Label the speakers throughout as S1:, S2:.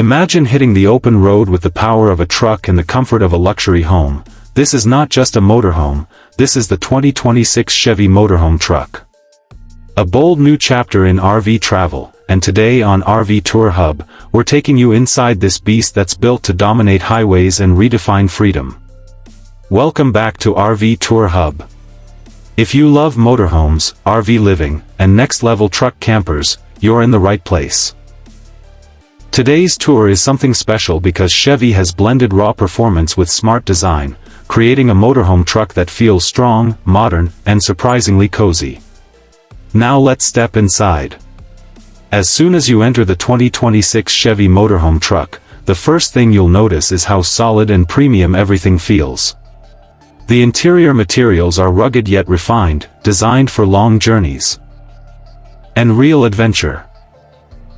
S1: Imagine hitting the open road with the power of a truck and the comfort of a luxury home. This is not just a motorhome, this is the 2026 Chevy Motorhome Truck. A bold new chapter in RV travel, and today on RV TourHub, we're taking you inside this beast that's built to dominate highways and redefine freedom. Welcome back to RV TourHub. If you love motorhomes, RV living, and next-level truck campers, you're in the right place. Today's tour is something special because Chevy has blended raw performance with smart design, creating a motorhome truck that feels strong, modern, and surprisingly cozy. Now let's step inside. As soon as you enter the 2026 Chevy Motorhome Truck, the first thing you'll notice is how solid and premium everything feels. The interior materials are rugged yet refined, designed for long journeys and real adventure.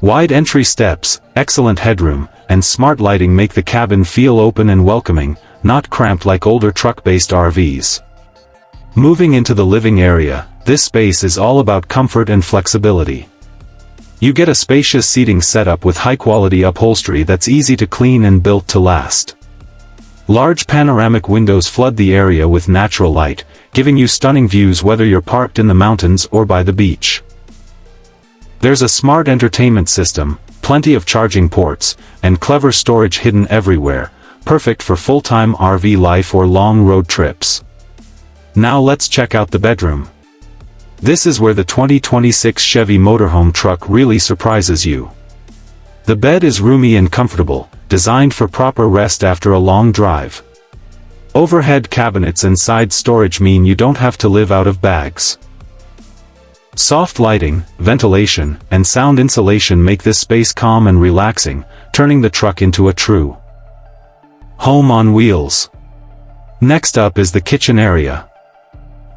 S1: Wide entry steps, excellent headroom, and smart lighting make the cabin feel open and welcoming, not cramped like older truck-based RVs. Moving into the living area, this space is all about comfort and flexibility. You get a spacious seating setup with high-quality upholstery that's easy to clean and built to last. Large panoramic windows flood the area with natural light, giving you stunning views whether you're parked in the mountains or by the beach. There's a smart entertainment system, plenty of charging ports, and clever storage hidden everywhere, perfect for full-time RV life or long road trips. Now let's check out the bedroom. This is where the 2026 Chevy Motorhome Truck really surprises you. The bed is roomy and comfortable, designed for proper rest after a long drive. Overhead cabinets and side storage mean you don't have to live out of bags. Soft lighting, ventilation, and sound insulation make this space calm and relaxing, turning the truck into a true home on wheels. Next up is the kitchen area.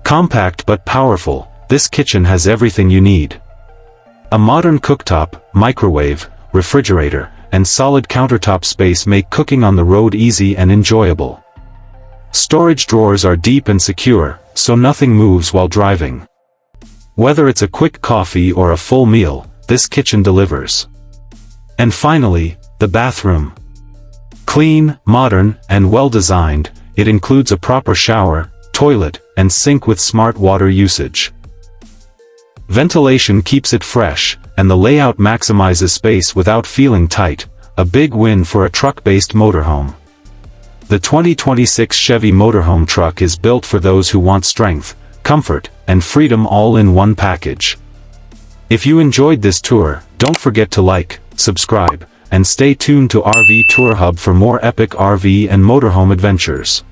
S1: Compact but powerful, this kitchen has everything you need. A modern cooktop, microwave, refrigerator, and solid countertop space make cooking on the road easy and enjoyable. Storage drawers are deep and secure, so nothing moves while driving. Whether it's a quick coffee or a full meal, this kitchen delivers. And finally, the bathroom. Clean, modern, and well-designed, it includes a proper shower, toilet, and sink with smart water usage. Ventilation keeps it fresh, and the layout maximizes space without feeling tight, a big win for a truck-based motorhome. The 2026 Chevy Motorhome Truck is built for those who want strength, comfort, and freedom all in one package. If you enjoyed this tour, don't forget to like, subscribe, and stay tuned to RV TourHub for more epic RV and motorhome adventures.